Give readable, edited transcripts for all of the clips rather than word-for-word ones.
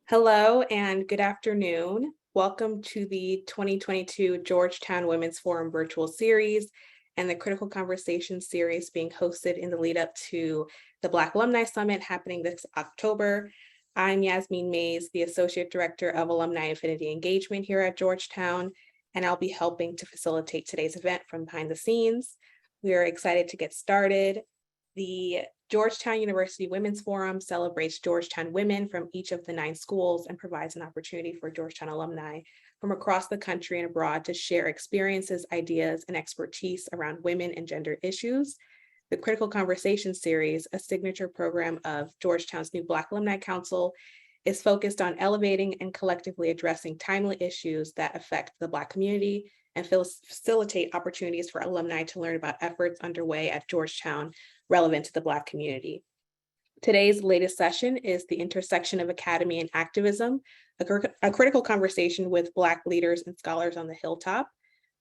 Hello and good afternoon. Welcome to the 2022 Georgetown Women's Forum virtual series and the Critical Conversation series being hosted in the lead up to the Black Alumni Summit happening this October. I'm Yasmin Mays, the Associate Director of Alumni Affinity Engagement here at Georgetown, and I'll be helping to facilitate today's event from behind the scenes. We are excited to get started. The Georgetown University Women's Forum celebrates Georgetown women from each of the 9 schools and provides an opportunity for Georgetown alumni from across the country and abroad to share experiences, ideas, and expertise around women and gender issues. The Critical Conversation series, a signature program of Georgetown's new Black Alumni Council, is focused on elevating and collectively addressing timely issues that affect the Black community and facilitate opportunities for alumni to learn about efforts underway at Georgetown relevant to the Black community. Today's latest session is the intersection of academy and activism, a critical conversation with Black leaders and scholars on the Hilltop.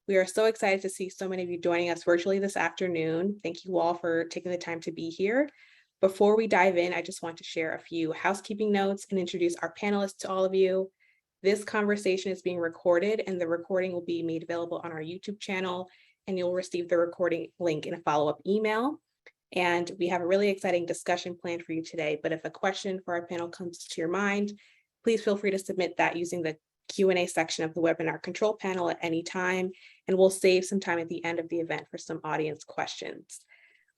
We are so excited to see so many of you joining us virtually this afternoon. Thank you all for taking the time to be here. Before we dive in, I just want to share a few housekeeping notes and introduce our panelists to all of you. This conversation is being recorded and the recording will be made available on our YouTube channel, and you'll receive the recording link in a follow-up email. And we have a really exciting discussion planned for you today, but if a question for our panel comes to your mind, please feel free to submit that using the Q&A section of the webinar control panel at any time, and we'll save some time at the end of the event for some audience questions.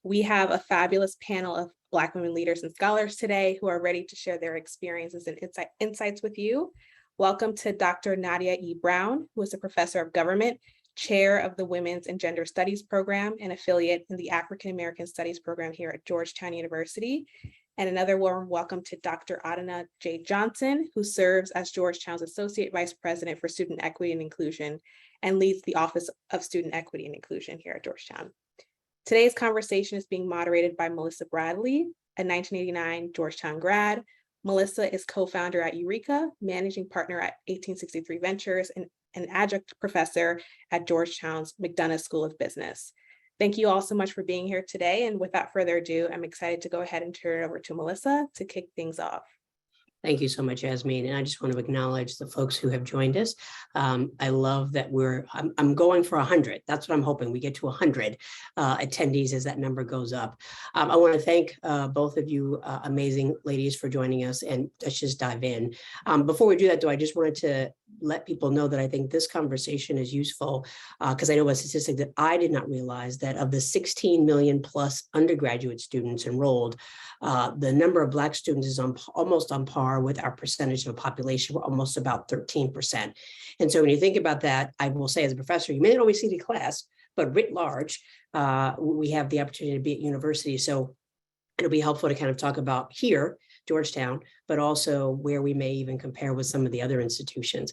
We have a fabulous panel of Black women leaders and scholars today who are ready to share their experiences and insights with you. Welcome to Dr. Nadia E. Brown, who is a professor of government, chair of the Women's and Gender Studies program, and affiliate in the African American Studies program here at Georgetown University. And another warm welcome to Dr. Adana J. Johnson, who serves as Georgetown's Associate Vice President for Student Equity and Inclusion and leads the Office of Student Equity and Inclusion here at Georgetown. Today's conversation is being moderated by Melissa Bradley, a 1989 Georgetown grad. Melissa is co-founder at Eureka, managing partner at 1863 Ventures, and an adjunct professor at Georgetown's McDonough School of Business. Thank you all so much for being here today. And without further ado, I'm excited to go ahead and turn it over to Melissa to kick things off. Thank you so much, Yasmin. And I just want to acknowledge the folks who have joined us. I love that I'm going for 100. That's what I'm hoping. We get to 100 attendees as that number goes up. I want to thank both of you amazing ladies for joining us, and let's just dive in. Before we do that, though, I just wanted to let people know that I think this conversation is useful because I know a statistic that I did not realize that of the 16 million plus undergraduate students enrolled, the number of Black students is almost on par with our percentage of the population. We're almost about 13%. And so when you think about that, I will say as a professor, you may not always see the class, but writ large, we have the opportunity to be at university. So it'll be helpful to kind of talk about here, Georgetown, but also where we may even compare with some of the other institutions.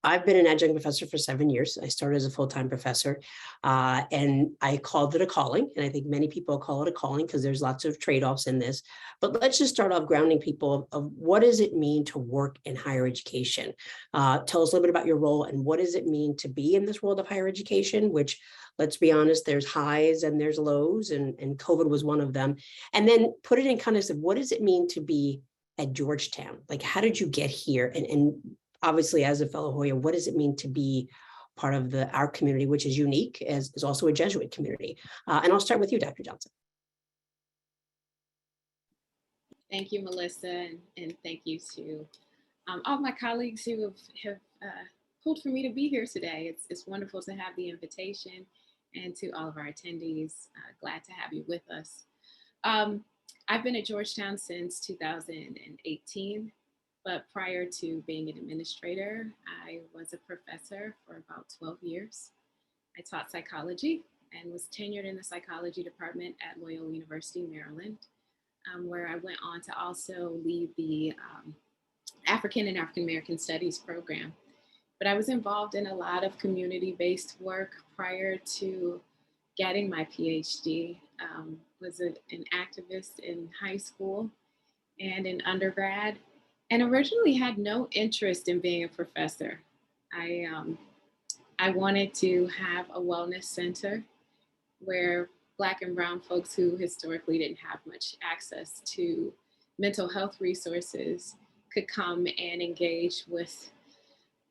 I've been an adjunct professor for 7 years. I started as a full-time professor, and I called it a calling. And I think many people call it a calling because there's lots of trade-offs in this. But let's just start off grounding people of what does it mean to work in higher education? Tell us a little bit about your role and what does it mean to be in this world of higher education, which, let's be honest, there's highs and there's lows, and COVID was one of them. And then put it in context of what does it mean to be at Georgetown? Like, how did you get here? And obviously, as a fellow Hoya, what does it mean to be part of our community, which is unique, as is also a Jesuit community? And I'll start with you, Dr. Johnson. Thank you, Melissa, and thank you to all my colleagues who have pulled for me to be here today. It's wonderful to have the invitation, and to all of our attendees, glad to have you with us. I've been at Georgetown since 2018. But prior to being an administrator, I was a professor for about 12 years. I taught psychology and was tenured in the psychology department at Loyola University, Maryland, where I went on to also lead the African and African American Studies program. But I was involved in a lot of community-based work prior to getting my PhD. Was an activist in high school and in undergrad, and originally had no interest in being a professor. I wanted to have a wellness center where Black and brown folks who historically didn't have much access to mental health resources could come and engage with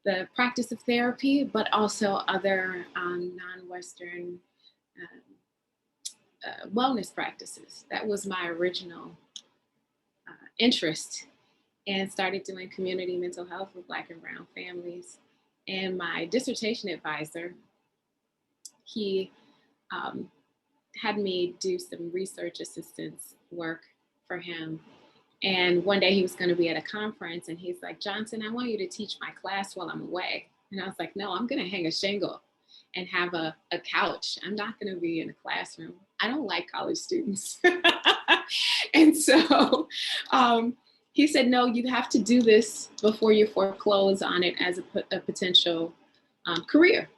the practice of therapy, but also other non-Western wellness practices. That was my original interest, and started doing community mental health with Black and Brown families. And my dissertation advisor, he had me do some research assistance work for him. And one day he was going to be at a conference and he's like, Johnson, I want you to teach my class while I'm away. And I was like, no, I'm going to hang a shingle and have a couch. I'm not going to be in a classroom. I don't like college students. And so he said, no, you have to do this before you foreclose on it as a potential career.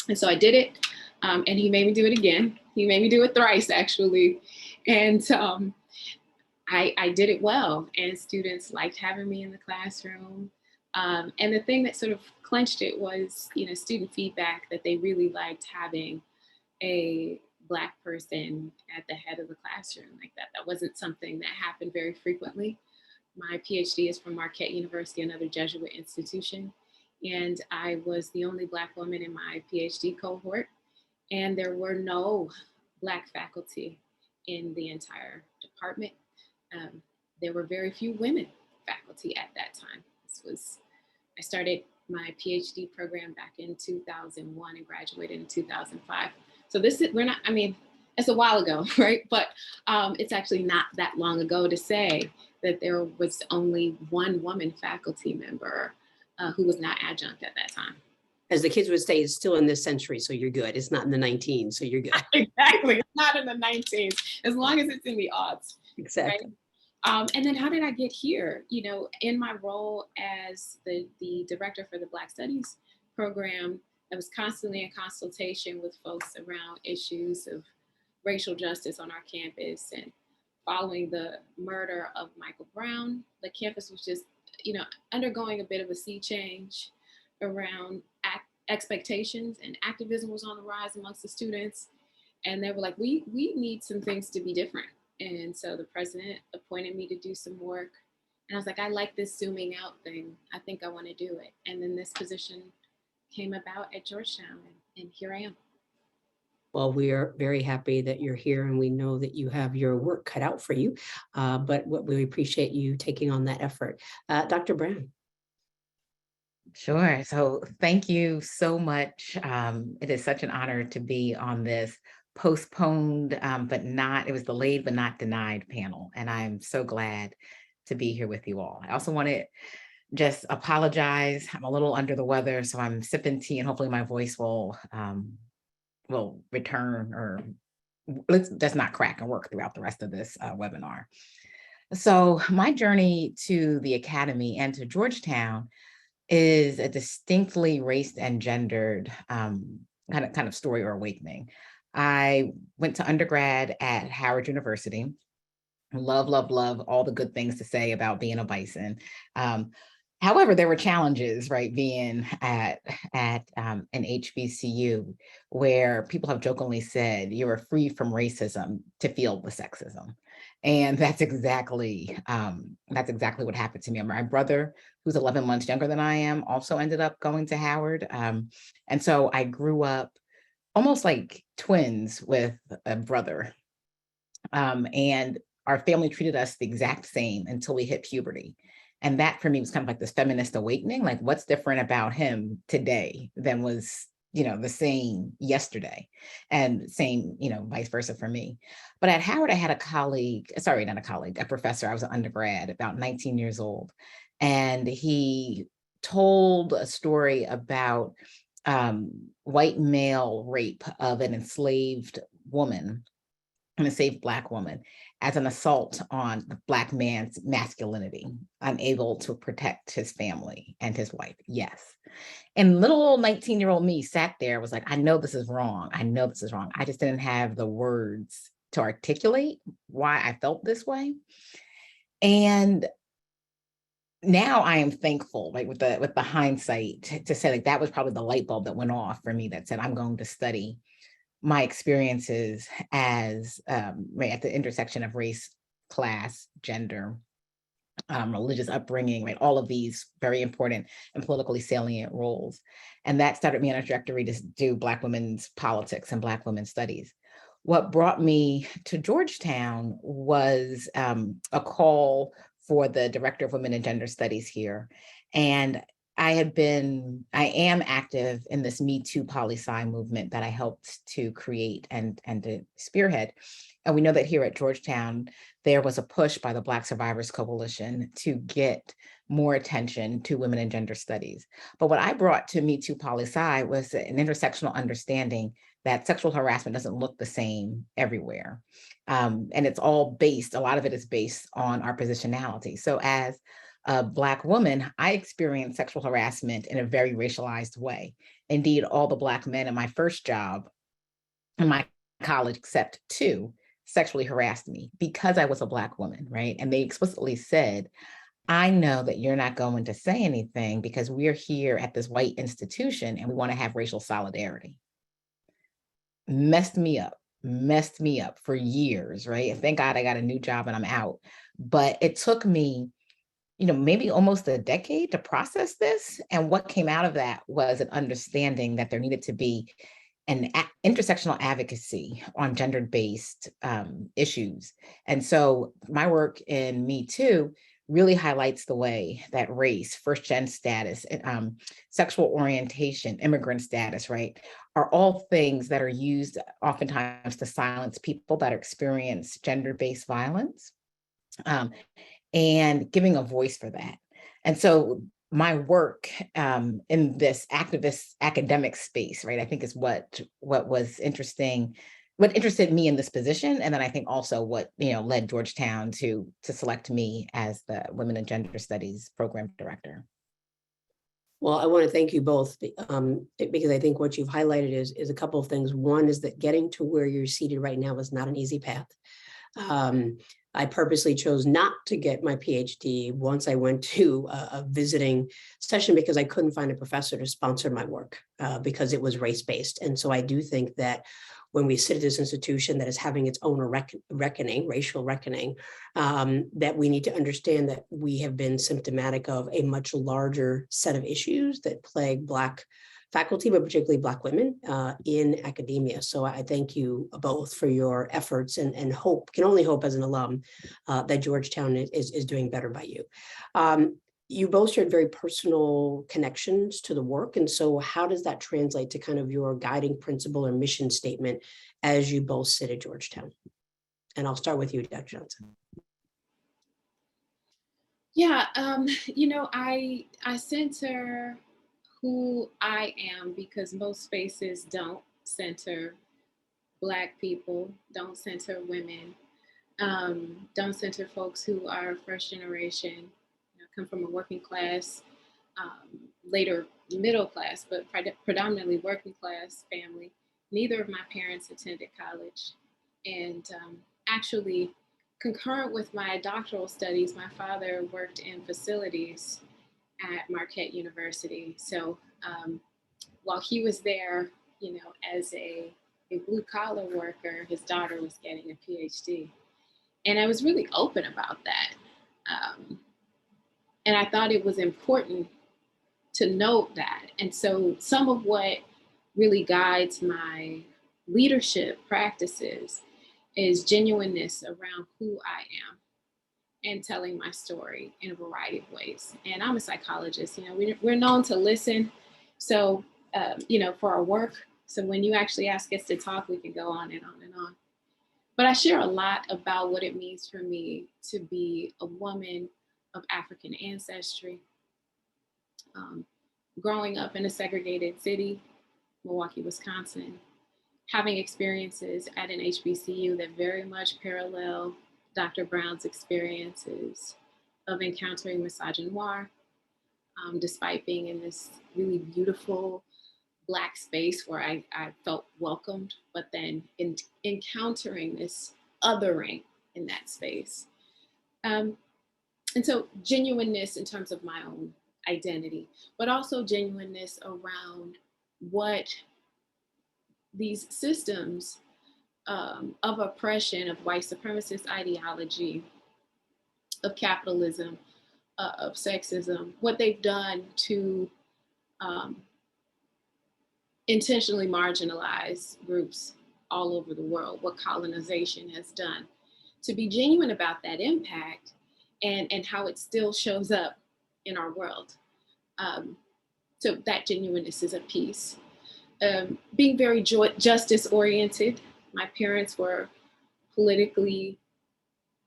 And so I did it. And he made me do it again. He made me do it thrice, actually. And I did it well. And students liked having me in the classroom. And the thing that sort of clenched it was, student feedback that they really liked having a Black person at the head of the classroom like that. That wasn't something that happened very frequently. My PhD is from Marquette University, another Jesuit institution. And I was the only Black woman in my PhD cohort. And there were no Black faculty in the entire department. There were very few women faculty at that time. I started my PhD program back in 2001 and graduated in 2005. So it's a while ago, right? But it's actually not that long ago to say that there was only one woman faculty member who was not adjunct at that time. As the kids would say, it's still in this century, so you're good. It's not in the 19s, so you're good. Exactly, it's not in the 19s, as long as it's in the aughts. Exactly. Right? And then how did I get here? In my role as the director for the Black Studies program, I was constantly in consultation with folks around issues of racial justice on our campus. And following the murder of Michael Brown, the campus was just, undergoing a bit of a sea change around expectations, and activism was on the rise amongst the students. And they were like, we need some things to be different. And so the president appointed me to do some work. And I was like, I like this zooming out thing. I think I want to do it. And then this position came about at Georgetown, and here I am. Well, we are very happy that you're here, and we know that you have your work cut out for you, but we appreciate you taking on that effort. Dr. Brown. Sure. So thank you so much. It is such an honor to be on this postponed, it was delayed but not denied panel. And I'm so glad to be here with you all. I also want to just apologize. I'm a little under the weather, so I'm sipping tea, and hopefully my voice will return, or let's not crack and work throughout the rest of this webinar. So my journey to the Academy and to Georgetown is a distinctly race and gendered kind of story or awakening. I went to undergrad at Howard University. Love all the good things to say about being a bison. However, there were challenges, right, being at an HBCU, where people have jokingly said you are free from racism to feel the sexism. And that's exactly what happened to me. My brother, who's 11 months younger than I am, also ended up going to Howard. And so I grew up almost like twins with a brother. And our family treated us the exact same until we hit puberty. And that for me was kind of like this feminist awakening, like what's different about him today than was, the same yesterday, and same, vice versa for me. But at Howard, I had a professor. I was an undergrad, about 19 years old. And he told a story about white male rape of an enslaved woman, an enslaved Black woman, as an assault on the Black man's masculinity, unable to protect his family and his wife. Yes. And little old 19-year-old me sat there, was like, I know this is wrong. I just didn't have the words to articulate why I felt this way. And now I am thankful, like with the hindsight, to say like that was probably the light bulb that went off for me that said, I'm going to study my experiences as right at the intersection of race, class, gender, religious upbringing, right? All of these very important and politically salient roles. And that started me on a trajectory to do Black women's politics and Black women's studies. What brought me to Georgetown was a call for the director of women and gender studies here. And I am active in this Me Too poli-sci movement that I helped to create and to spearhead. And we know that here at Georgetown, there was a push by the Black Survivors Coalition to get more attention to women and gender studies. But what I brought to Me Too poli-sci was an intersectional understanding that sexual harassment doesn't look the same everywhere. And it's all based, a lot of it is based on our positionality. So as a Black woman, I experienced sexual harassment in a very racialized way. Indeed, all the Black men in my first job in my college, except two, sexually harassed me because I was a Black woman, right? And they explicitly said, I know that you're not going to say anything because we're here at this white institution and we want to have racial solidarity. Messed me up for years, right? And thank God I got a new job and I'm out. But it took me, maybe almost a decade to process this. And what came out of that was an understanding that there needed to be an intersectional advocacy on gender-based issues. And so my work in Me Too really highlights the way that race, first-gen status, sexual orientation, immigrant status, right, are all things that are used oftentimes to silence people that experience gender-based violence, and giving a voice for that. And so my work in this activist academic space, right, I think is what was interesting, what interested me in this position. And then I think also what, led Georgetown to select me as the Women and Gender Studies Program Director. Well, I want to thank you both because I think what you've highlighted is a couple of things. One is that getting to where you're seated right now is not an easy path. I purposely chose not to get my PhD once I went to a visiting session because I couldn't find a professor to sponsor my work because it was race-based. And so I do think that when we sit at this institution that is having its own reckoning, racial reckoning, that we need to understand that we have been symptomatic of a much larger set of issues that plague Black faculty, but particularly Black women in academia. So I thank you both for your efforts and can only hope as an alum that Georgetown is doing better by you. You both shared very personal connections to the work. And so how does that translate to kind of your guiding principle or mission statement as you both sit at Georgetown? And I'll start with you, Dr. Johnson. Yeah, I center who I am because most spaces don't center Black people, don't center women, don't center folks who are first generation, come from a working class, later middle class, but predominantly working class family. Neither of my parents attended college. And actually, concurrent with my doctoral studies, my father worked in facilities at Marquette University. So while he was there, as a blue collar worker, his daughter was getting a PhD. And I was really open about that. And I thought it was important to note that. And so some of what really guides my leadership practices is genuineness around who I am and telling my story in a variety of ways. And I'm a psychologist, we're known to listen. So, for our work, so when you actually ask us to talk, we can go on and on and on. But I share a lot about what it means for me to be a woman of African ancestry, growing up in a segregated city, Milwaukee, Wisconsin, having experiences at an HBCU that very much parallel Dr. Brown's experiences of encountering misogynoir, despite being in this really beautiful Black space where I felt welcomed, but then encountering this othering in that space. And so genuineness in terms of my own identity, but also genuineness around what these systems of oppression, of white supremacist ideology, of capitalism, of sexism, what they've done to intentionally marginalize groups all over the world, what colonization has done, to be genuine about that impact and how it still shows up in our world. So that genuineness is a piece. Being very justice oriented. My parents were politically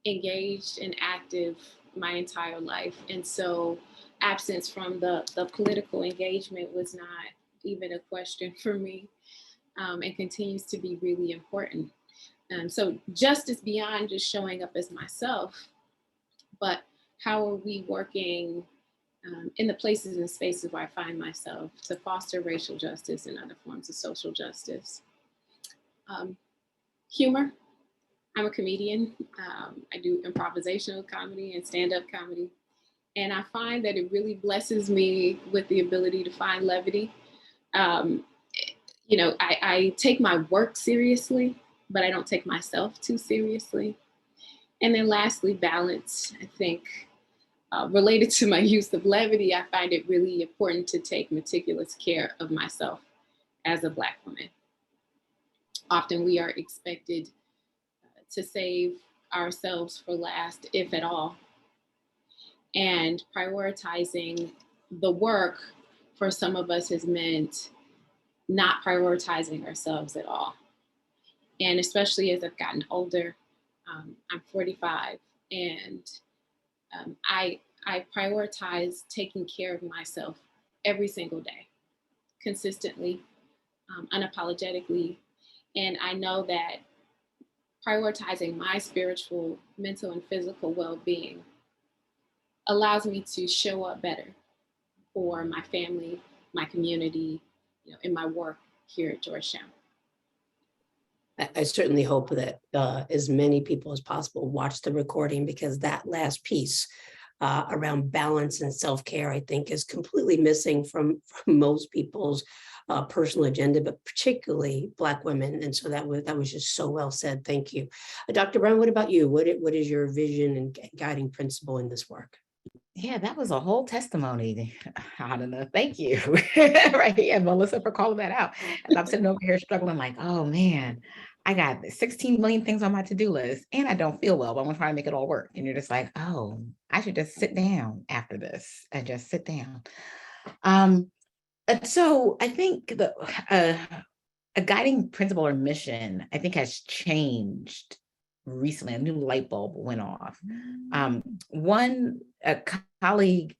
engaged and active my entire life. And so absence from the political engagement was not even a question for me, and continues to be really important. So justice beyond just showing up as myself, but how are we working in the places and spaces where I find myself to foster racial justice and other forms of social justice. Humor. I'm a comedian. I do improvisational comedy and stand-up comedy. And I find that it really blesses me with the ability to find levity. I take my work seriously, but I don't take myself too seriously. And then lastly, balance. I think related to my use of levity, I find it really important to take meticulous care of myself as a Black woman. Often we are expected to save ourselves for last, if at all. And prioritizing the work for some of us has meant not prioritizing ourselves at all. And especially as I've gotten older, I'm 45, and I prioritize taking care of myself every single day, consistently, unapologetically. And I know that prioritizing my spiritual, mental, and physical well-being allows me to show up better for my family, my community, in my work here at Georgetown. I certainly hope that as many people as possible watch the recording, because that last piece around balance and self-care, I think, is completely missing from most people's personal agenda, but particularly Black women. And so that was just so well said. Thank you. Dr. Brown, what about you? What is your vision and guiding principle in this work? Yeah, that was a whole testimony. I don't know. Thank you. Right. Yeah, Melissa, for calling that out. And I'm sitting over here struggling like, oh man, I got 16 million things on my to-do list and I don't feel well, but I'm gonna try to make it all work. And you're just like, oh, I should just sit down after this and just sit down. And so I think a guiding principle or mission, I think, has changed recently. A new light bulb went off. A colleague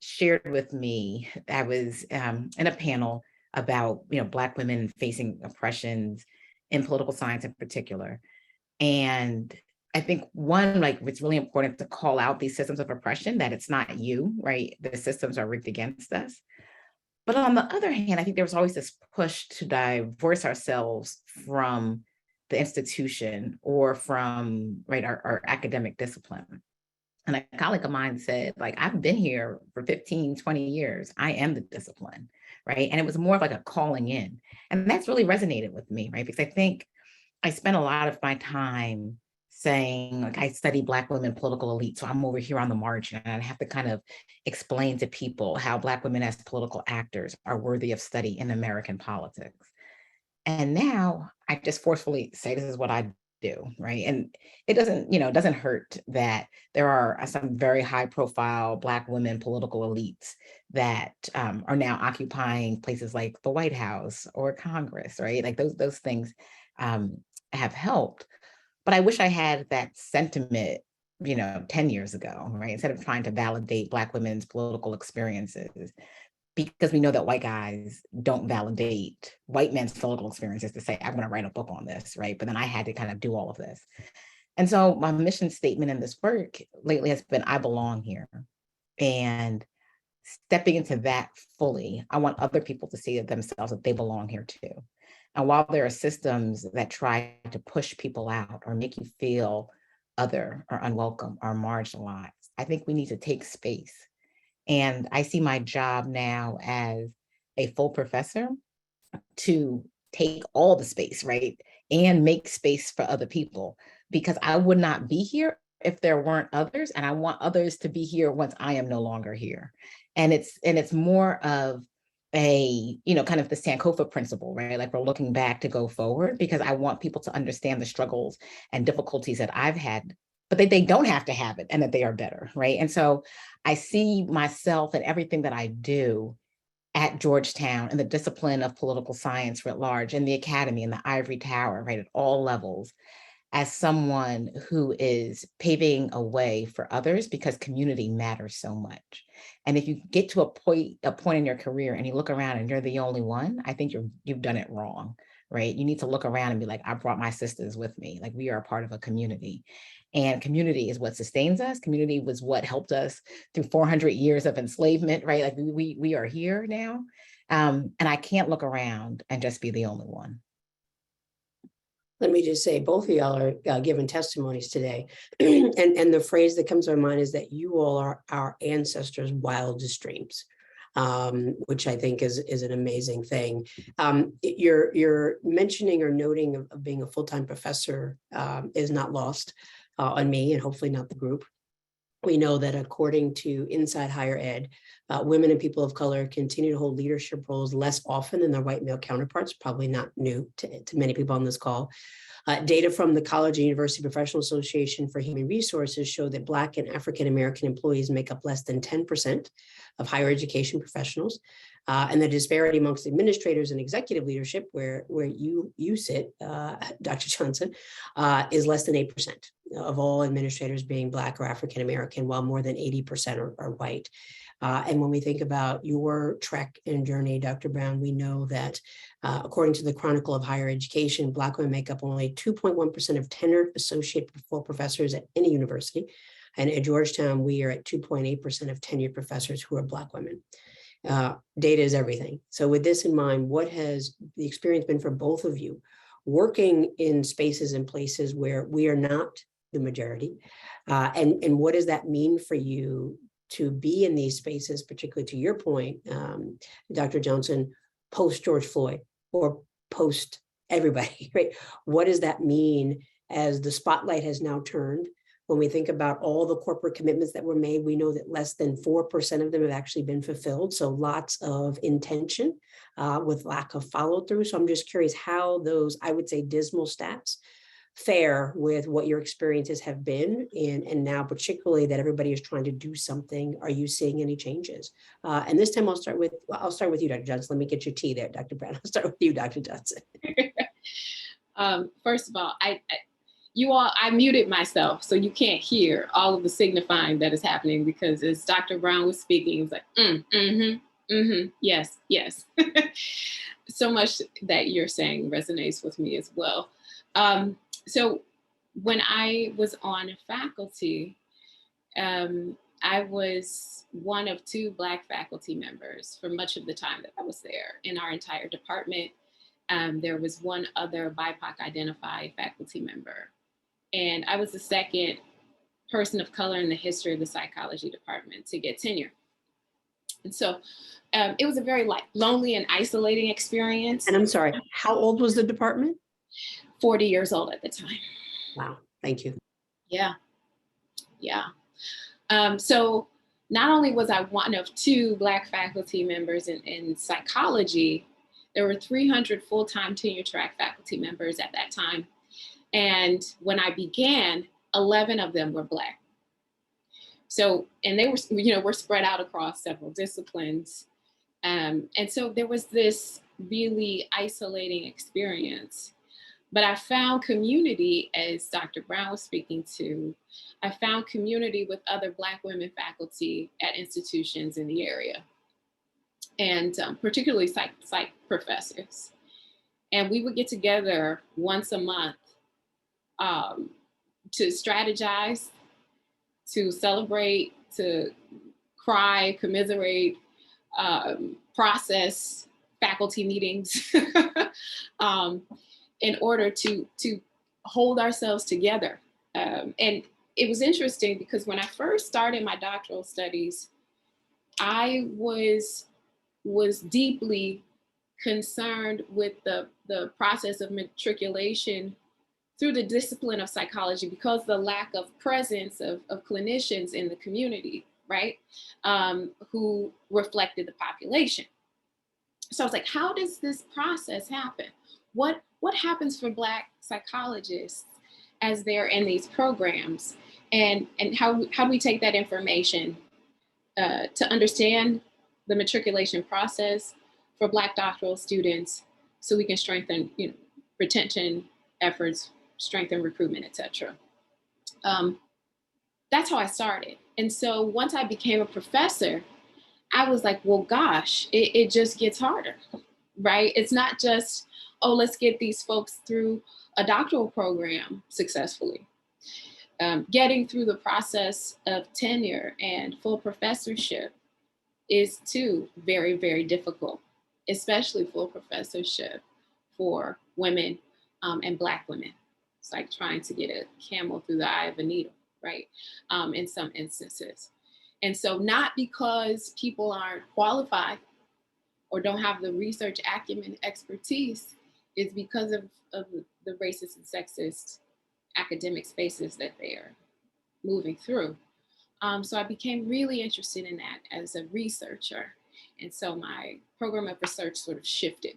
shared with me, I was in a panel about Black women facing oppressions in political science in particular. And I think it's really important to call out these systems of oppression, that it's not you, right? The systems are rigged against us. But on the other hand, I think there was always this push to divorce ourselves from the institution or from our academic discipline. And a colleague of mine said, I've been here for 15, 20 years. I am the discipline, right? And it was more of like a calling in. And that's really resonated with me, right? Because I think I spent a lot of my time saying, I study Black women political elite, so I'm over here on the margin, and I have to kind of explain to people how Black women as political actors are worthy of study in American politics. And now I just forcefully say, this is what I do, right? And it doesn't hurt that there are some very high profile Black women political elites that are now occupying places like the White House or Congress, right? Like those things have helped. But I wish I had that sentiment, 10 years ago, right? Instead of trying to validate Black women's political experiences, because we know that white guys don't validate white men's political experiences to say, I'm going to write a book on this, right? But then I had to kind of do all of this. And so my mission statement in this work lately has been, I belong here. And stepping into that fully, I want other people to see themselves that they belong here too. And while there are systems that try to push people out or make you feel other or unwelcome or marginalized, I think we need to take space. And I see my job now as a full professor to take all the space, right? And make space for other people, because I would not be here if there weren't others, and I want others to be here once I am no longer here. And it's more of a, kind of the Sankofa principle, right? Like we're looking back to go forward, because I want people to understand the struggles and difficulties that I've had, but they don't have to have it, and that they are better, right? And so I see myself and everything that I do at Georgetown and the discipline of political science writ large, and the academy and the ivory tower, right, at all levels, as someone who is paving a way for others, because community matters so much. And if you get to a point in your career and you look around and you're the only one, I think you've done it wrong, right? You need to look around and be like, I brought my sisters with me. Like, we are a part of a community. And community is what sustains us. Community was what helped us through 400 years of enslavement, right? Like we are here now. And I can't look around and just be the only one. Let me just say, both of y'all are giving testimonies today. and the phrase that comes to my mind is that you all are our ancestors' wildest dreams, which I think is an amazing thing. Your mentioning or noting of being a full-time professor is not lost on me, and hopefully not the group. We know that according to Inside Higher Ed, women and people of color continue to hold leadership roles less often than their white male counterparts, probably not new to many people on this call. Data from the College and University Professional Association for Human Resources show that Black and African-American employees make up less than 10% of higher education professionals. And the disparity amongst administrators and executive leadership, where you sit, Dr. Johnson, is less than 8% of all administrators being Black or African-American, while more than 80% are white. And when we think about your trek and journey, Dr. Brown, we know that according to the Chronicle of Higher Education, Black women make up only 2.1% of tenured associate full professors at any university. And at Georgetown, we are at 2.8% of tenured professors who are Black women. Data is everything. So with this in mind, what has the experience been for both of you working in spaces and places where we are not the majority? And what does that mean for you to be in these spaces, particularly to your point, Dr. Johnson, post George Floyd or post everybody, right? What does that mean as the spotlight has now turned? When we think about all the corporate commitments that were made, we know that less than 4% of them have actually been fulfilled. So lots of intention with lack of follow through. So I'm just curious how those, I would say, dismal stats fare with what your experiences have been, and now particularly that everybody is trying to do something. Are you seeing any changes? And this time I'll start with you, Dr. Johnson. Let me get your tea there, Dr. Brown. I'll start with you, Dr. Johnson. First of all, I muted myself, so you can't hear all of the signifying that is happening, because as Dr. Brown was speaking, it was like, yes. So much that you're saying resonates with me as well. So when I was on faculty, I was one of 2 Black faculty members for much of the time that I was there. In our entire department, there was one other BIPOC identified faculty member. And I was the second person of color in the history of the psychology department to get tenure. And so it was a very lonely and isolating experience. And I'm sorry, how old was the department? 40 years old at the time. Wow, thank you. Yeah. So not only was I one of 2 Black faculty members in psychology, there were 300 full-time tenure track faculty members at that time. And when I began, 11 of them were Black. So, and they were spread out across several disciplines. And so there was this really isolating experience. But I found community, as Dr. Brown was speaking to. I found community with other Black women faculty at institutions in the area, and particularly psych professors. And we would get together once a month to strategize, to celebrate, to cry, commiserate, process faculty meetings in order to hold ourselves together. And it was interesting because when I first started my doctoral studies, I was deeply concerned with the process of matriculation through the discipline of psychology, because the lack of presence of clinicians in the community, right, who reflected the population. So I was like, how does this process happen? What happens for Black psychologists as they're in these programs? And how do we take that information to understand the matriculation process for Black doctoral students so we can strengthen, retention efforts, strengthen recruitment, et cetera. That's how I started. And so once I became a professor, I was like, well, gosh, it just gets harder, right? It's not just, oh, let's get these folks through a doctoral program successfully. Getting through the process of tenure and full professorship is too very, very difficult, especially full professorship for women and Black women. It's like trying to get a camel through the eye of a needle, right? In some instances. And so not because people aren't qualified or don't have the research acumen expertise, is because of the racist and sexist academic spaces that they are moving through. So I became really interested in that as a researcher. And so my program of research sort of shifted.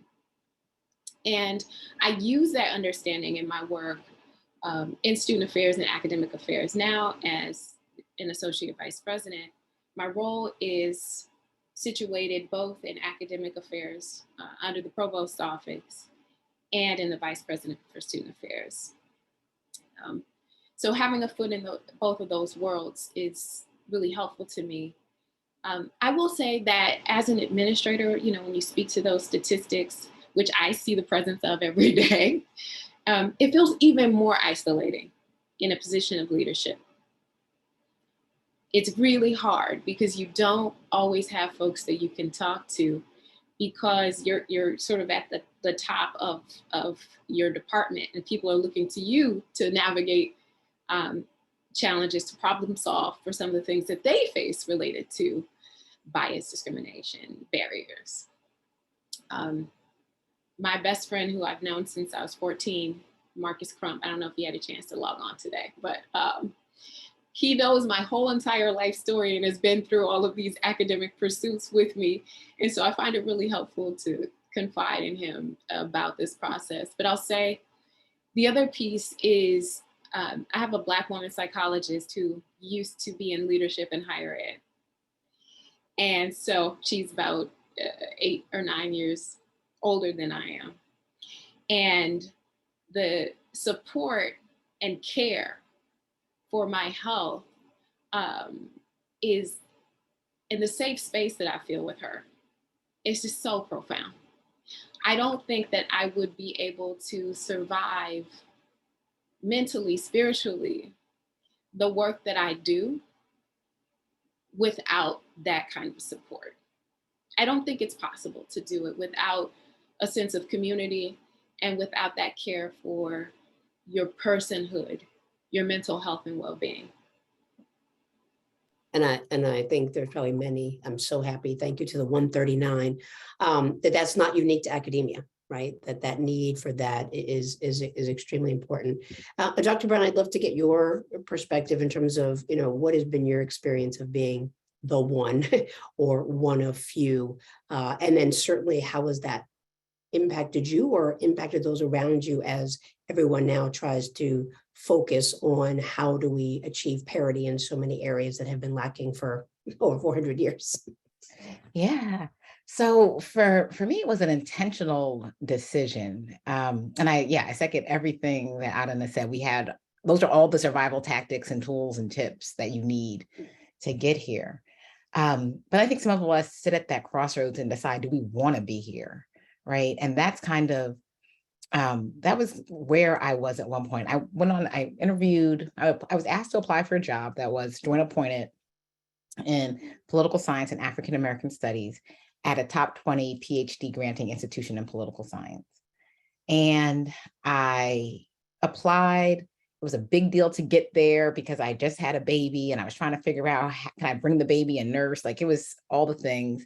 And I use that understanding in my work in student affairs and academic affairs. Now, as an associate vice president, my role is situated both in academic affairs under the provost's office and in the vice president for student affairs. So having a foot in both of those worlds is really helpful to me. I will say that as an administrator, when you speak to those statistics, which I see the presence of every day, it feels even more isolating in a position of leadership. It's really hard because you don't always have folks that you can talk to, because you're sort of at the top of your department, and people are looking to you to navigate challenges, to problem solve for some of the things that they face related to bias, discrimination, barriers. My best friend, who I've known since I was 14, Marcus Crump, I don't know if he had a chance to log on today, but he knows my whole entire life story and has been through all of these academic pursuits with me. And so I find it really helpful to confide in him about this process. But I'll say the other piece is I have a Black woman psychologist who used to be in leadership in higher ed. And so she's about 8 or 9 years older than I am. And the support and care for my health is in the safe space that I feel with her. It's just so profound. I don't think that I would be able to survive mentally, spiritually, the work that I do without that kind of support. I don't think it's possible to do it without a sense of community and without that care for your personhood, your mental health and well-being. And I think there's probably many. I'm so happy. Thank you to the 139. That's not unique to academia, right? That need for that is extremely important. Dr. Brown, I'd love to get your perspective in terms of what has been your experience of being the one or one of few, and then certainly how has that impacted you or impacted those around you as everyone now tries to focus on how do we achieve parity in so many areas that have been lacking for over 400 years. Yeah. So for me, it was an intentional decision. And I second everything that Adana said. Those are all the survival tactics and tools and tips that you need to get here. But I think some of us sit at that crossroads and decide, do we want to be here? Right. And that's kind of, that was where I was at one point. I interviewed, I was asked to apply for a job that was joint appointed in political science and African-American studies at a top 20 PhD granting institution in political science. And I applied. It was a big deal to get there because I just had a baby and I was trying to figure out, how can I bring the baby and nurse? Like, it was all the things.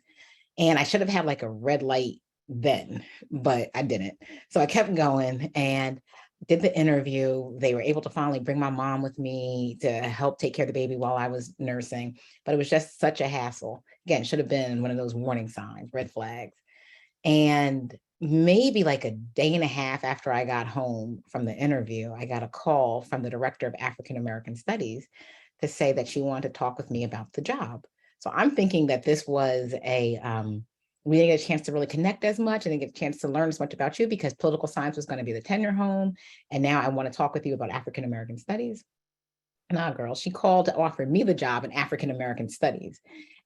And I should have had like a red light then, but I didn't. So I kept going. And did the interview. They were able to finally bring my mom with me to help take care of the baby while I was nursing, but it was just such a hassle. Again, should have been one of those warning signs, red flags. And maybe like a day and a half after I got home from the interview, I got a call from the director of African American Studies to say that she wanted to talk with me about the job. So I'm thinking that this was we didn't get a chance to really connect as much. I didn't get a chance to learn as much about you because political science was going to be the tenure home. And now I want to talk with you about African American studies. Nah, girl, she called to offer me the job in African American studies.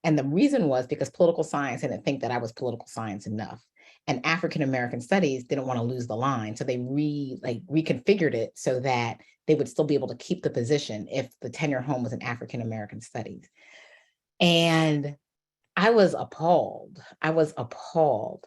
And the reason was because political science didn't think that I was political science enough. And African American studies didn't want to lose the line. So they reconfigured it so that they would still be able to keep the position if the tenure home was in African American studies. And I was appalled. I was appalled.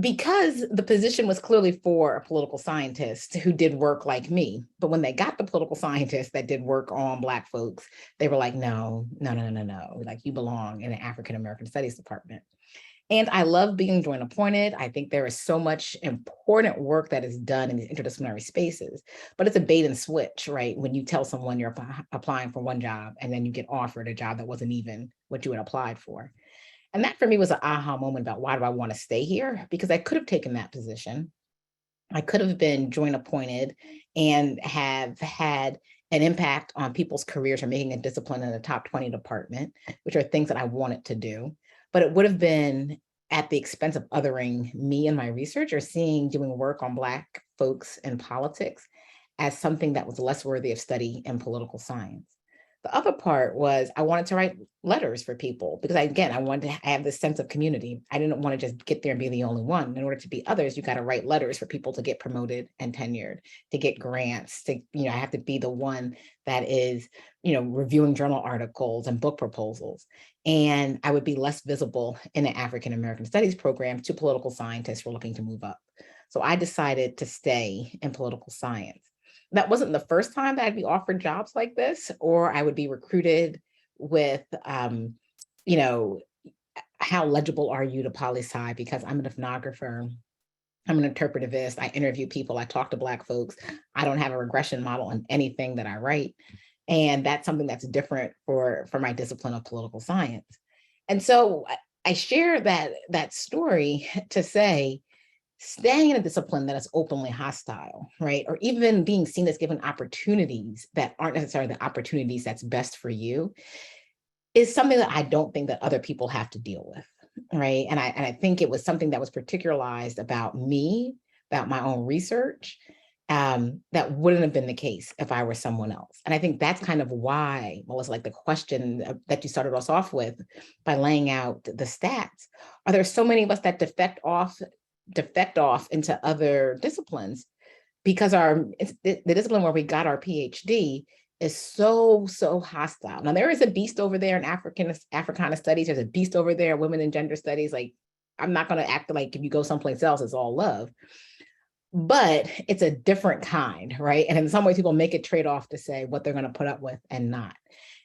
Because the position was clearly for a political scientist who did work like me. But when they got the political scientists that did work on Black folks, they were like, no. Like, you belong in the African American Studies department. And I love being joint appointed. I think there is so much important work that is done in these interdisciplinary spaces, but it's a bait and switch, right? When you tell someone you're applying for one job and then you get offered a job that wasn't even what you had applied for. And that for me was an aha moment about why do I want to stay here? Because I could have taken that position. I could have been joint appointed and have had an impact on people's careers or making a discipline in the top 20 department, which are things that I wanted to do. But it would have been at the expense of othering me and my research or seeing doing work on Black folks in politics as something that was less worthy of study in political science. The other part was I wanted to write letters for people because I wanted to have this sense of community. I didn't want to just get there and be the only one. In order to be others, you got to write letters for people to get promoted and tenured, to get grants, I have to be the one that is, reviewing journal articles and book proposals. And I would be less visible in the African American Studies program to political scientists who are looking to move up. So I decided to stay in political science. That wasn't the first time that I'd be offered jobs like this, or I would be recruited with, how legible are you to poli-sci? Because I'm an ethnographer, I'm an interpretivist, I interview people, I talk to Black folks. I don't have a regression model in anything that I write. And that's something that's different for my discipline of political science. And so I share that story to say, staying in a discipline that is openly hostile, right? Or even being seen as given opportunities that aren't necessarily the opportunities that's best for you is something that I don't think that other people have to deal with, right? And I think it was something that was particularized about me, about my own research, that wouldn't have been the case if I were someone else. And I think that's kind of why, Melissa, like the question that you started us off with by laying out the stats, are there so many of us that defect off into other disciplines because the discipline where we got our PhD is so hostile. Now there is a beast over there in Africana studies. There's a beast over there in women and gender studies. Like, I'm not going to act like if you go someplace else, it's all love, but it's a different kind, right? And in some ways people make a trade-off to say what they're going to put up with and not.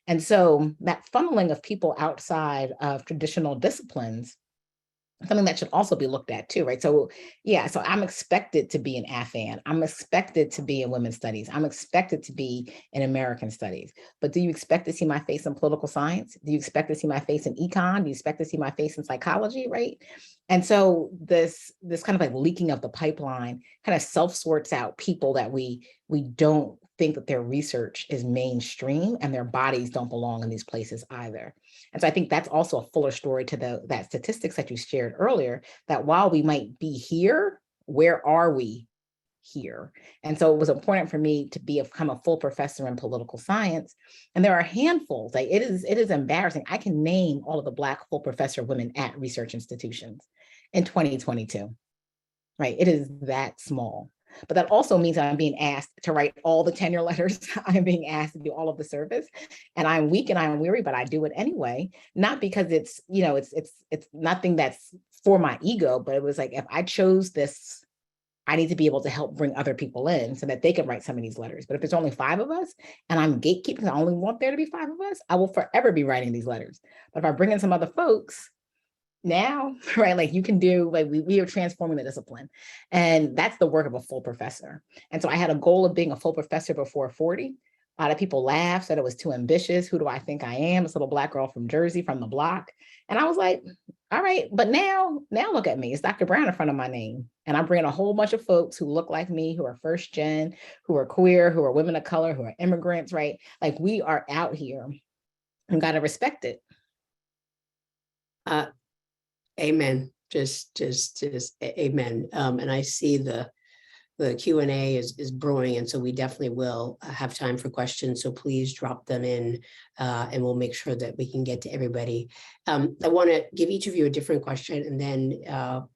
And so that funneling of people outside of traditional disciplines, something that should also be looked at too, right? So so I'm expected to be an AFAN. I'm expected to be in women's studies. I'm expected to be in American studies. But do you expect to see my face in political science? Do you expect to see my face in econ? Do you expect to see my face in psychology, right? And so this kind of like leaking of the pipeline kind of self-sorts out people that we don't think that their research is mainstream and their bodies don't belong in these places either. And so I think that's also a fuller story to that statistics that you shared earlier, that while we might be here, where are we here? And so it was important for me to become a full professor in political science. And there are handfuls, like it is embarrassing. I can name all of the Black full professor women at research institutions in 2022, right? It is that small. But that also means I'm being asked to write all the tenure letters. I'm being asked to do all of the service, and I'm weak and I'm weary, but I do it anyway. Not because it's nothing that's for my ego, but it was like, if I chose this, I need to be able to help bring other people in so that they can write some of these letters. But if there's only 5 of us and I'm gatekeeping, I only want there to be 5 of us, I will forever be writing these letters. But if I bring in some other folks, now, right, like you can do, like we are transforming the discipline. And that's the work of a full professor. And so I had a goal of being a full professor before 40. A lot of people laughed, said it was too ambitious. Who do I think I am? This little Black girl from Jersey, from the block. And I was like, all right, but now look at me. It's Dr. Brown in front of my name. And I'm bringing a whole bunch of folks who look like me, who are first gen, who are queer, who are women of color, who are immigrants, right? Like we are out here and got to respect it. Amen. Just amen. And I see the Q&A is brewing, and so we definitely will have time for questions. So please drop them in, and we'll make sure that we can get to everybody. I want to give each of you a different question, and then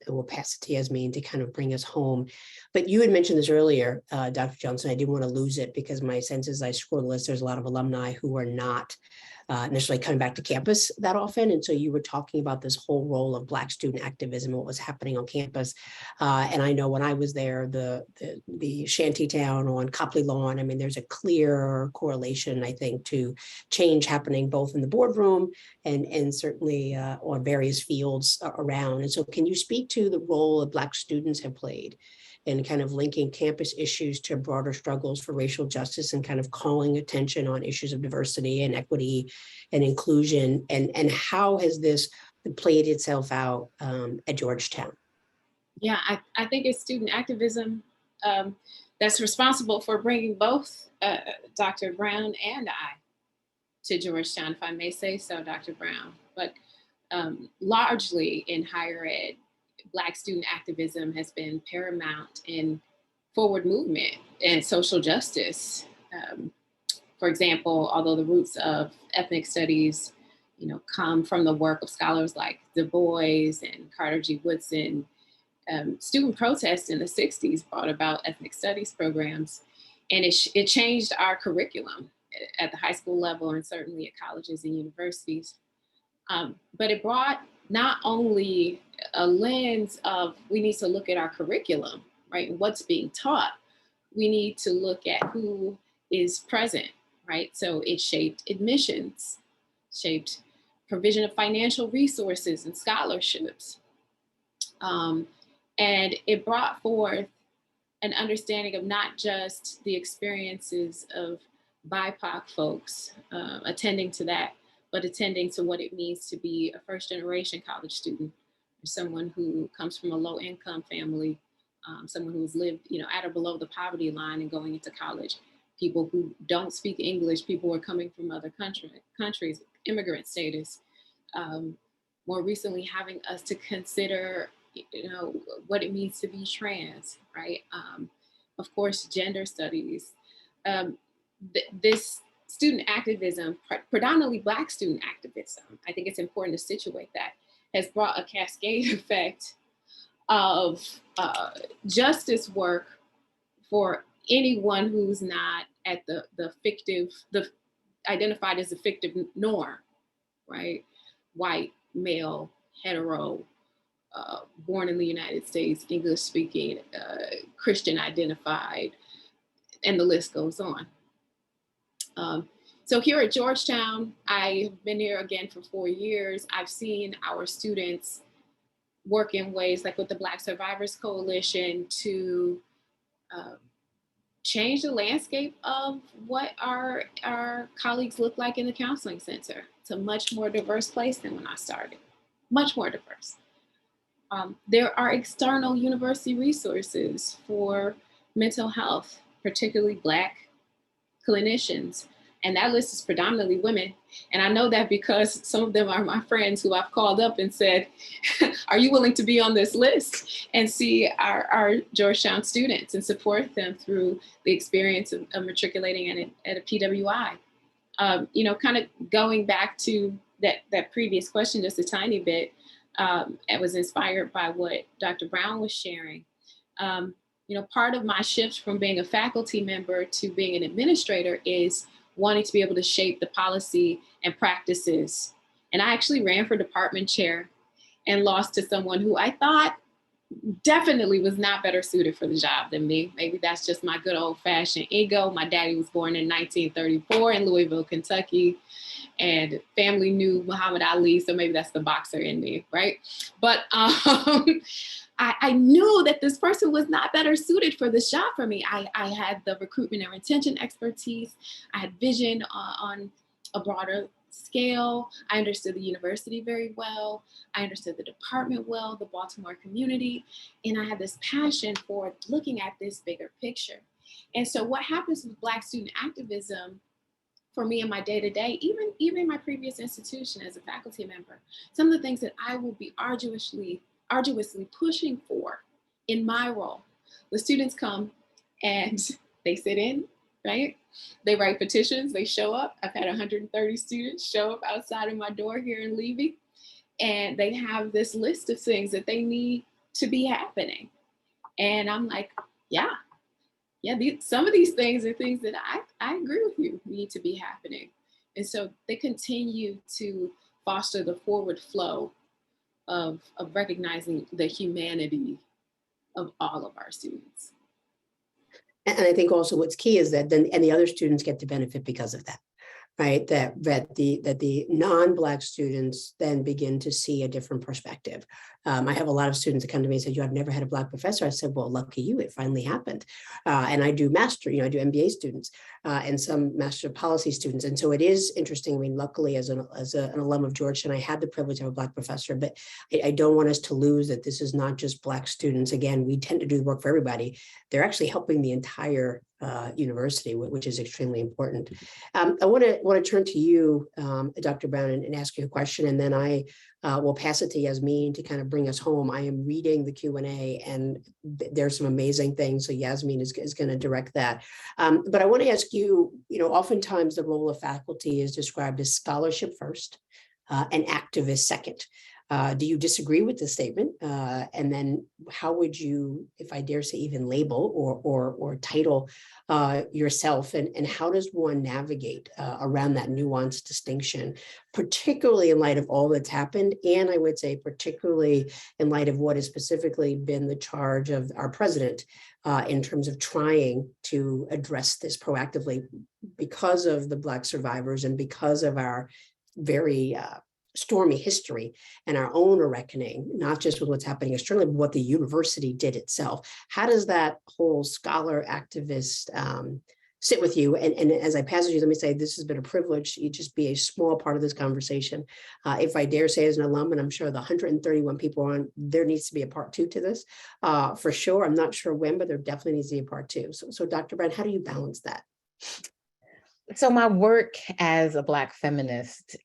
we'll pass it to Yasmin to kind of bring us home. But you had mentioned this earlier, Dr. Johnson. I didn't want to lose it because my sense is I scroll the list. There's a lot of alumni who are not necessarily coming back to campus that often. And so you were talking about this whole role of Black student activism, what was happening on campus. And I know when I was there, the shanty town on Copley Lawn, I mean, there's a clear correlation, I think, to change happening both in the boardroom and certainly on various fields around. And so can you speak to the role that Black students have played and kind of linking campus issues to broader struggles for racial justice and kind of calling attention on issues of diversity and equity and inclusion, and how has this played itself out at Georgetown? Yeah, I think it's student activism that's responsible for bringing both Dr. Brown and I to Georgetown, if I may say so, Dr. Brown. But largely in higher ed, Black student activism has been paramount in forward movement and social justice. For example, although the roots of ethnic studies, come from the work of scholars like Du Bois and Carter G. Woodson, student protests in the 60s brought about ethnic studies programs, and it changed our curriculum at the high school level and certainly at colleges and universities. But it brought not only a lens of we need to look at our curriculum, right, and what's being taught, we need to look at who is present, right? So it shaped admissions, shaped provision of financial resources and scholarships. And it brought forth an understanding of not just the experiences of BIPOC folks attending to that, but attending to what it means to be a first generation college student, or someone who comes from a low income family, someone who's lived, at or below the poverty line and going into college, people who don't speak English, people who are coming from other countries, immigrant status. More recently, having us to consider, what it means to be trans, right? Of course, gender studies. This student activism, predominantly Black student activism, I think it's important to situate that, has brought a cascade effect of justice work for anyone who's not at the identified as a fictive norm, right? White, male, hetero, born in the United States, English speaking, Christian identified, and the list goes on. So here at Georgetown, I've been here again for 4 years. I've seen our students work in ways like with the Black Survivors Coalition to change the landscape of what our colleagues look like in the counseling center. It's a much more diverse place than when I started, much more diverse. There are external university resources for mental health, particularly Black clinicians. And that list is predominantly women. And I know that because some of them are my friends who I've called up and said, are you willing to be on this list and see our Georgetown students and support them through the experience of matriculating at a PWI? Kind of going back to that previous question just a tiny bit, I was inspired by what Dr. Brown was sharing. Part of my shift from being a faculty member to being an administrator is wanting to be able to shape the policy and practices. And I actually ran for department chair and lost to someone who I thought definitely was not better suited for the job than me. Maybe that's just my good old fashioned ego. My daddy was born in 1934 in Louisville, Kentucky, and family knew Muhammad Ali, so maybe that's the boxer in me, right? But I knew that this person was not better suited for this job for me. I had the recruitment and retention expertise. I had vision on a broader scale. I understood the university very well. I understood the department well, the Baltimore community, and I had this passion for looking at this bigger picture. And so what happens with Black student activism for me in my day-to-day, even in my previous institution as a faculty member, some of the things that I will be arduously pushing for in my role. The students come and they sit in, right? They write petitions, they show up. I've had 130 students show up outside of my door here in Levy, and they have this list of things that they need to be happening. And I'm like, yeah, some of these things are things that I agree with you need to be happening. And so they continue to foster the forward flow of recognizing the humanity of all of our students. And I think also what's key is that then, and the other students get to benefit because of that, right? That the non-Black students then begin to see a different perspective. I have a lot of students that come to me and say, "I've never had a Black professor." I said, "Well, lucky you, it finally happened." And I do master, I do MBA students and some master policy students. And so it is interesting. I mean, luckily as an alum of Georgetown, I had the privilege of a Black professor, but I don't want us to lose that this is not just Black students. Again, we tend to do the work for everybody. They're actually helping the entire university, which is extremely important. I want to turn to you, Dr. Brown, and ask you a question, and then I will pass it to Yasmin to kind of bring us home. I am reading the Q&A, and there's some amazing things, so Yasmin is going to direct that. But I want to ask you, oftentimes the role of faculty is described as scholarship first and activist second. Do you disagree with this statement? And then how would you, if I dare say, even label or title yourself? And how does one navigate around that nuanced distinction, particularly in light of all that's happened? And I would say particularly in light of what has specifically been the charge of our president in terms of trying to address this proactively because of the Black survivors and because of our very stormy history and our own reckoning, not just with what's happening externally, but what the university did itself. How does that whole scholar activist sit with you? And as I pass it to you, let me say, this has been a privilege. You just be a small part of this conversation. If I dare say as an alum, and I'm sure the 131 people on, there needs to be a part 2 to this for sure. I'm not sure when, but there definitely needs to be a part 2. So Dr. Brown, how do you balance that? So my work as a Black feminist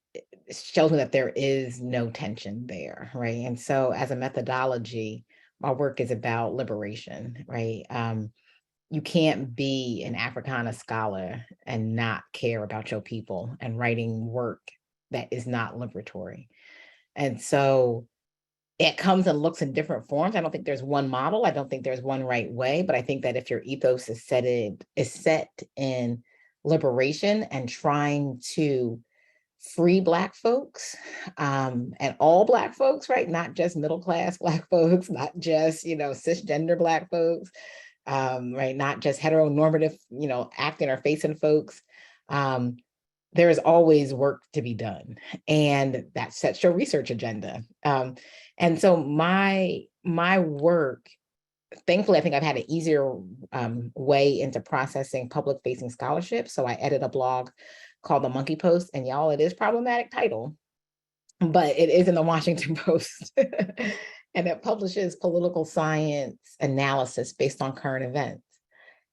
shows me that there is no tension there, right? And so as a methodology, my work is about liberation, right? You can't be an Africana scholar and not care about your people and writing work that is not liberatory. And so it comes and looks in different forms. I don't think there's one model. I don't think there's one right way, but I think that if your ethos is set in liberation and trying to free Black folks and all Black folks, right? Not just middle-class Black folks, not just, cisgender Black folks, right? Not just heteronormative, acting or facing folks. There is always work to be done, and that sets your research agenda. And so my work, thankfully, I think I've had an easier way into processing public-facing scholarship. So I edit a blog called The Monkey Post, and y'all, it is problematic title, but it is in the Washington Post, and it publishes political science analysis based on current events.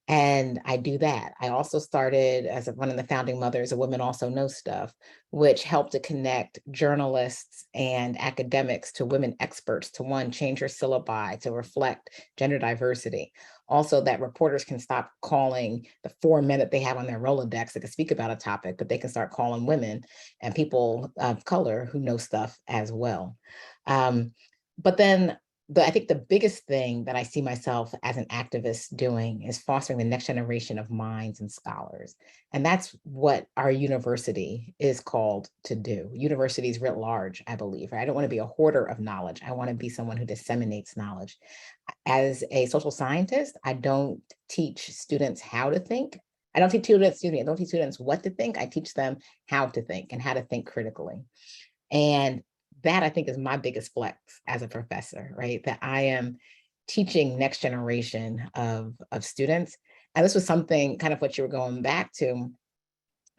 And I do that. I also started as one of the founding mothers of Women Also Know Stuff, which helped to connect journalists and academics to women experts to change your syllabi to reflect gender diversity. Also, that reporters can stop calling the 4 men that they have on their Rolodex that can speak about a topic, but they can start calling women and people of color who know stuff as well. But then I think the biggest thing that I see myself as an activist doing is fostering the next generation of minds and scholars. And that's what our university is called to do. Universities writ large, I believe. Right? I don't want to be a hoarder of knowledge. I want to be someone who disseminates knowledge. As a social scientist, I don't teach students how to think. I don't teach students, I don't teach students what to think. I teach them how to think and how to think critically. And that, I think, is my biggest flex as a professor, right? That I am teaching next generation of students. And this was something kind of what you were going back to,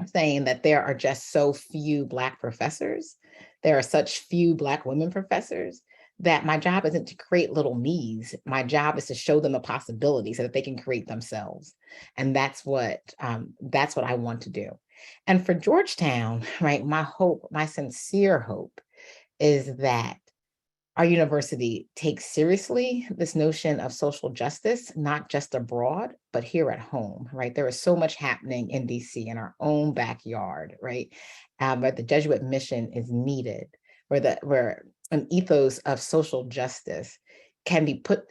saying that there are just so few Black professors. There are such few Black women professors that my job isn't to create little me's. My job is to show them a possibility so that they can create themselves. And that's what I want to do. And for Georgetown, right, my hope, my sincere hope is that our university takes seriously this notion of social justice, not just abroad, but here at home, right? There is so much happening in DC in our own backyard, right? But the Jesuit mission is needed, where an ethos of social justice can be put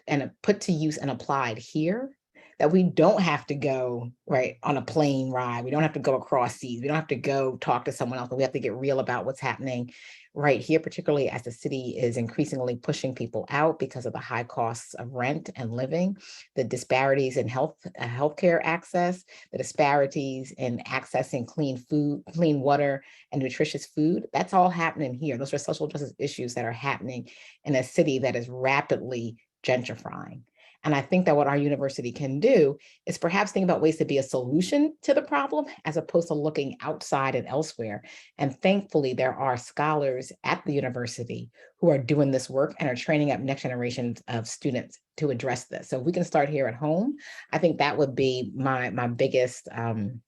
to use and applied here, that we don't have to go right on a plane ride. We don't have to go across seas. We don't have to go talk to someone else, but we have to get real about what's happening right here, particularly as the city is increasingly pushing people out because of the high costs of rent and living, the disparities in healthcare access, the disparities in accessing clean food, clean water, and nutritious food. That's all happening here. Those are social justice issues that are happening in a city that is rapidly gentrifying. And I think that what our university can do is perhaps think about ways to be a solution to the problem as opposed to looking outside and elsewhere. And thankfully, there are scholars at the university who are doing this work and are training up next generations of students to address this. So if we can start here at home, I think that would be my biggest challenge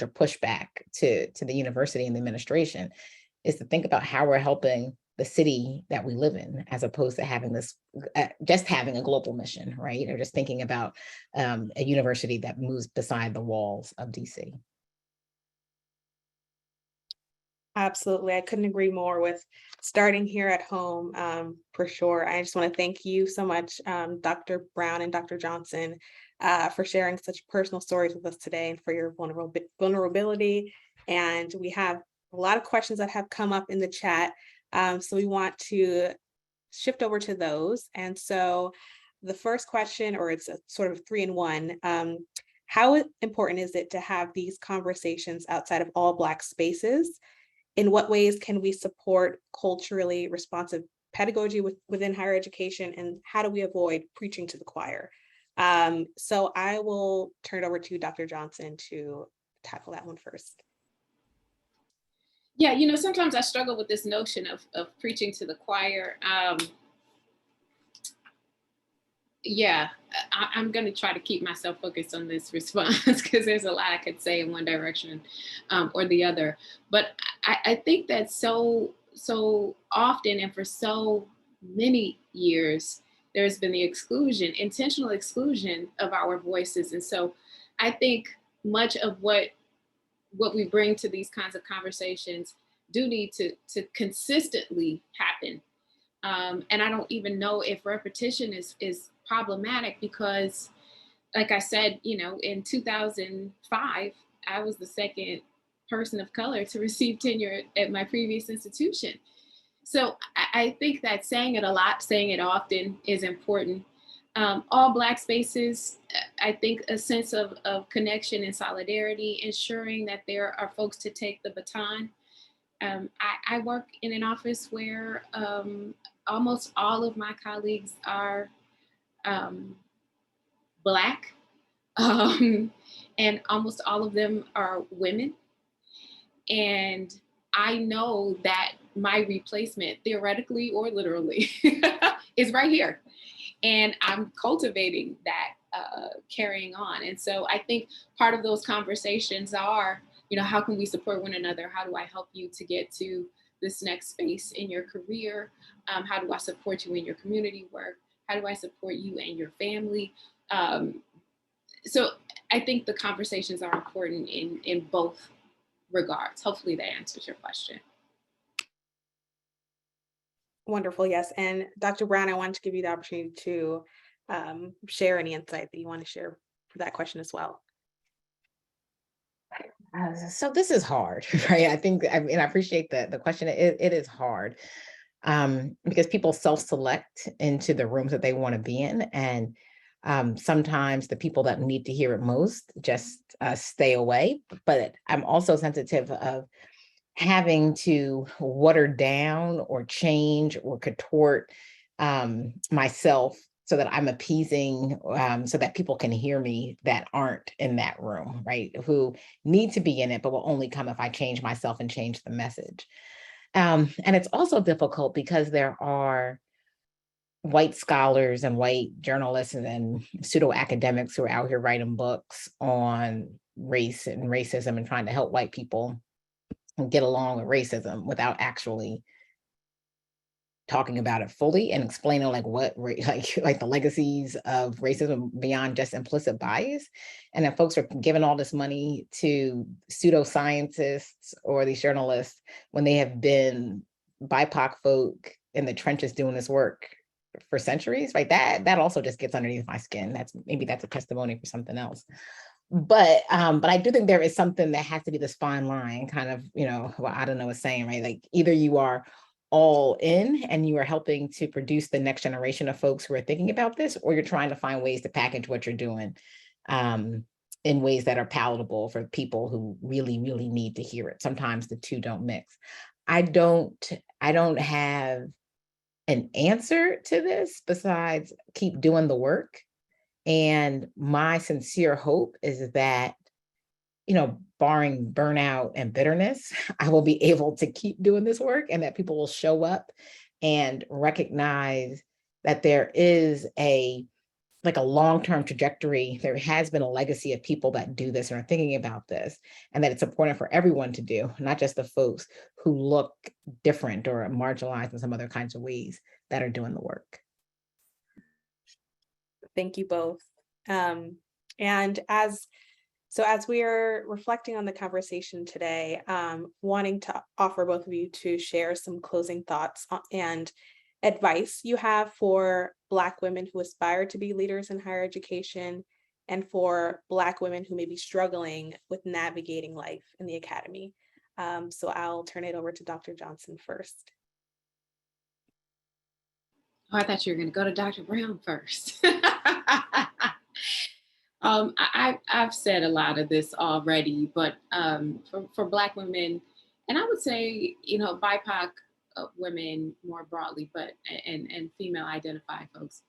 or pushback to the university and the administration, is to think about how we're helping the city that we live in, as opposed to having this, just having a global mission, right? Or just thinking about a university that moves beside the walls of DC. Absolutely. I couldn't agree more with starting here at home, for sure. I just want to thank you so much, Dr. Brown and Dr. Johnson, for sharing such personal stories with us today and for your vulnerability. And we have a lot of questions that have come up in the chat. So we want to shift over to those. And so the first question, or it's a sort of 3-in-1, how important is it to have these conversations outside of all Black spaces? In what ways can we support culturally responsive pedagogy within higher education? And how do we avoid preaching to the choir? So I will turn it over to Dr. Johnson to tackle that one first. Yeah, sometimes I struggle with this notion of preaching to the choir. I'm going to try to keep myself focused on this response because there's a lot I could say in one direction or the other. But I think that so often and for so many years, there's been the intentional exclusion of our voices. And so I think much of what we bring to these kinds of conversations do need to consistently happen. And I don't even know if repetition is problematic because, like I said, in 2005, I was the second person of color to receive tenure at my previous institution. So I think that saying it a lot, saying it often is important. All Black spaces, I think a sense of connection and solidarity, ensuring that there are folks to take the baton. I work in an office where almost all of my colleagues are Black, and almost all of them are women. And I know that my replacement, theoretically or literally, is right here. And I'm cultivating that, carrying on. And so I think part of those conversations are, how can we support one another? How do I help you to get to this next space in your career? How do I support you in your community work? How do I support you and your family? So I think the conversations are important in both regards. Hopefully that answers your question. Wonderful, yes. And Dr. Brown, I wanted to give you the opportunity to share any insight that you want to share for that question as well. So this is hard, right? I think, I mean, I appreciate the question. It is hard because people self-select into the rooms that they want to be in. And sometimes the people that need to hear it most just stay away. But I'm also sensitive of having to water down or change or contort myself so that I'm appeasing, so that people can hear me that aren't in that room, right? Who need to be in it, but will only come if I change myself and change the message. And it's also difficult because there are white scholars and white journalists and pseudo academics who are out here writing books on race and racism and trying to help white people get along with racism without actually talking about it fully and explaining like what like the legacies of racism beyond just implicit bias. And then folks are giving all this money to pseudoscientists or these journalists when they have been BIPOC folk in the trenches doing this work for centuries, right? That also just gets underneath my skin. That's a testimony for something else. But I do think there is something that has to be this fine line, kind of, what Adana was saying, right? Like either you are all in and you are helping to produce the next generation of folks who are thinking about this, or you're trying to find ways to package what you're doing in ways that are palatable for people who really, really need to hear it. Sometimes the two don't mix. I don't have an answer to this besides keep doing the work. And my sincere hope is that, barring burnout and bitterness, I will be able to keep doing this work and that people will show up and recognize that there is a long-term trajectory. There has been a legacy of people that do this and are thinking about this, and that it's important for everyone to do, not just the folks who look different or marginalized in some other kinds of ways that are doing the work. Thank you both. And as we are reflecting on the conversation today, wanting to offer both of you to share some closing thoughts and advice you have for Black women who aspire to be leaders in higher education, and for Black women who may be struggling with navigating life in the academy. So I'll turn it over to Dr. Johnson first. Oh, I thought you were going to go to Dr. Brown first. I've said a lot of this already, but for Black women, and I would say, BIPOC women more broadly, but and female identified folks,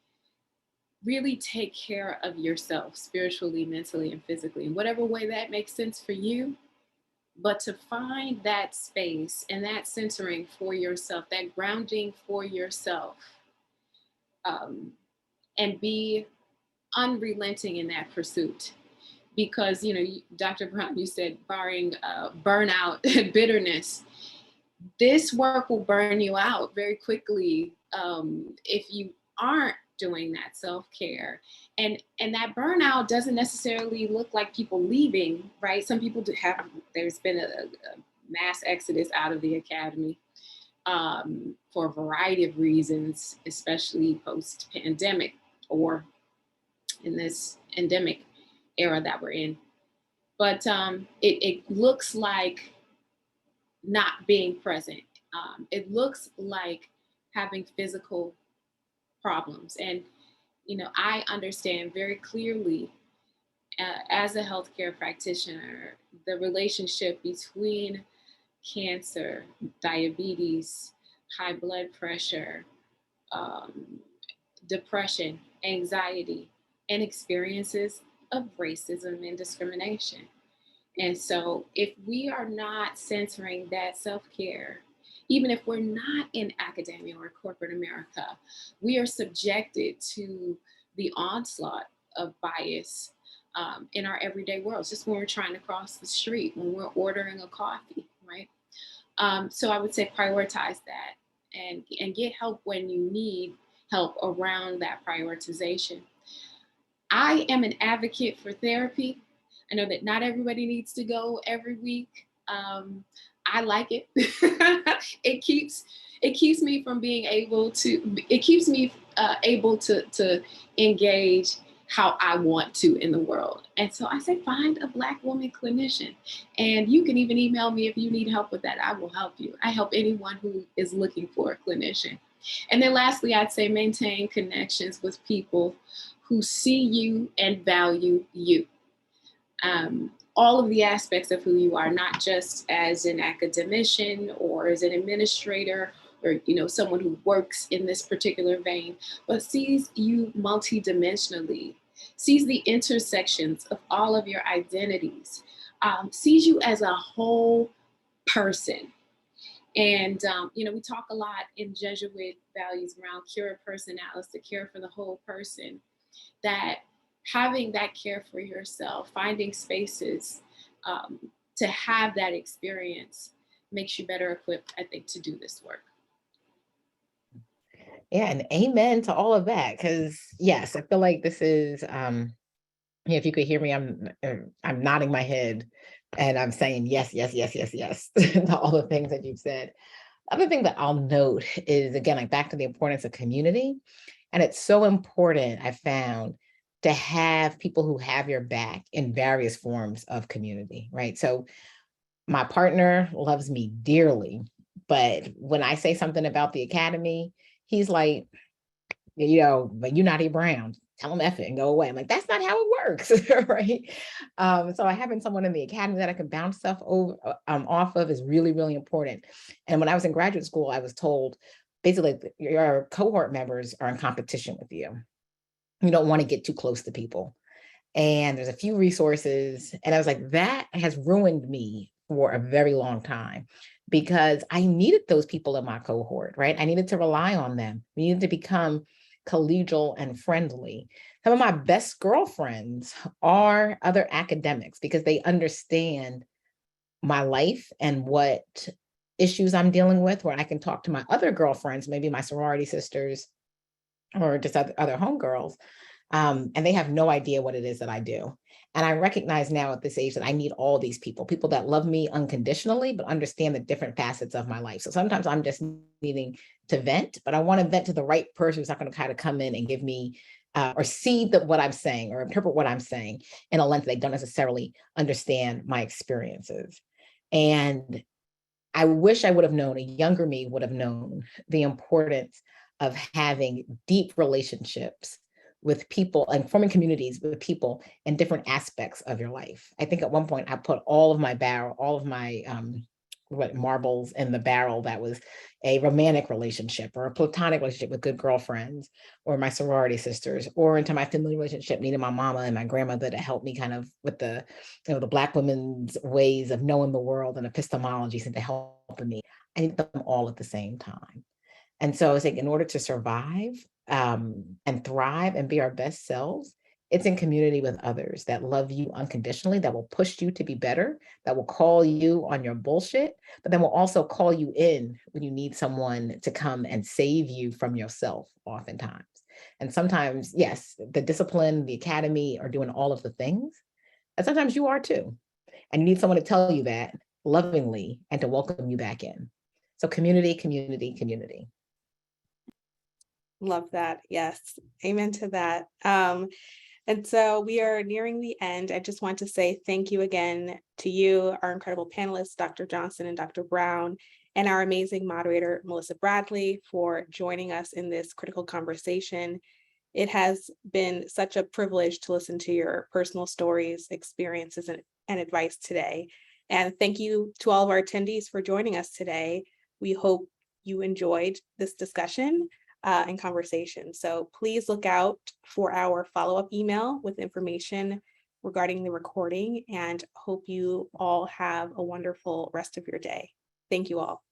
really take care of yourself spiritually, mentally, and physically, in whatever way that makes sense for you. But to find that space and that centering for yourself, that grounding for yourself, and be unrelenting in that pursuit. Because, Dr. Brown, you said barring burnout and bitterness, this work will burn you out very quickly if you aren't doing that self-care. And that burnout doesn't necessarily look like people leaving, right? Some people there's been a mass exodus out of the academy for a variety of reasons, especially post-pandemic or in this endemic era that we're in. But it looks like not being present. It looks like having physical problems. And, I understand very clearly as a healthcare practitioner, the relationship between cancer, diabetes, high blood pressure, depression, anxiety, and experiences of racism and discrimination. And so if we are not centering that self-care, even if we're not in academia or corporate America, we are subjected to the onslaught of bias in our everyday worlds, just when we're trying to cross the street, when we're ordering a coffee, right? So I would say prioritize that and get help when you need help around that prioritization. I am an advocate for therapy. I know that not everybody needs to go every week. I like it. it keeps me from being able to, it keeps me able to engage how I want to in the world. And so I say, find a Black woman clinician. And you can even email me if you need help with that. I will help you. I help anyone who is looking for a clinician. And then lastly, I'd say maintain connections with people who see you and value you. All of the aspects of who you are, not just as an academician or as an administrator or someone who works in this particular vein, but sees you multidimensionally, sees the intersections of all of your identities, sees you as a whole person. And we talk a lot in Jesuit values around cura personalis, to care for the whole person, that having that care for yourself, finding spaces to have that experience makes you better equipped, I think, to do this work. Yeah, and amen to all of that. Because yes, I feel like this is, if you could hear me, I'm nodding my head and I'm saying yes, yes, yes, yes, yes to all the things that you've said. Other thing that I'll note is, again, like back to the importance of community. And it's so important, I found, to have people who have your back in various forms of community, right? So my partner loves me dearly, but when I say something about the academy, he's like, but you're not Brown. Tell him F it and go away. I'm like, that's not how it works, right? So having someone in the academy that I can bounce stuff over off of is really, really important. And when I was in graduate school, I was told basically your cohort members are in competition with you. You don't want to get too close to people. And there's a few resources. And I was like, that has ruined me for a very long time because I needed those people in my cohort, right? I needed to rely on them. We needed to become collegial and friendly. Some of my best girlfriends are other academics because they understand my life and what issues I'm dealing with, where I can talk to my other girlfriends, maybe my sorority sisters or just other homegirls. And they have no idea what it is that I do. And I recognize now at this age that I need all these people that love me unconditionally, but understand the different facets of my life. So sometimes I'm just needing to vent, but I want to vent to the right person who's not going to kind of come in and give me or see what I'm saying or interpret what I'm saying in a lens they don't necessarily understand my experiences. And I wish I would have known, a younger me would have known the importance of having deep relationships with people and forming communities with people in different aspects of your life. I think at one point I put all of my marbles in the barrel that was a romantic relationship or a platonic relationship with good girlfriends or my sorority sisters, or into my family relationship, needing my mama and my grandmother to help me kind of with the Black women's ways of knowing the world and epistemologies and to help me. I need them all at the same time. And so I was like, in order to survive and thrive and be our best selves, it's in community with others that love you unconditionally, that will push you to be better, that will call you on your bullshit, but then will also call you in when you need someone to come and save you from yourself oftentimes. And sometimes, yes, the discipline, the academy are doing all of the things, and sometimes you are too. And you need someone to tell you that lovingly and to welcome you back in. So community, community, community. Love that. Yes. Amen to that. And so we are nearing the end. I just want to say thank you again to you, our incredible panelists, Dr. Johnson and Dr. Brown, and our amazing moderator, Melissa Bradley, for joining us in this critical conversation. It has been such a privilege to listen to your personal stories, experiences, and advice today. And thank you to all of our attendees for joining us today. We hope you enjoyed this discussion and conversation. So please look out for our follow-up email with information regarding the recording, and hope you all have a wonderful rest of your day. Thank you all.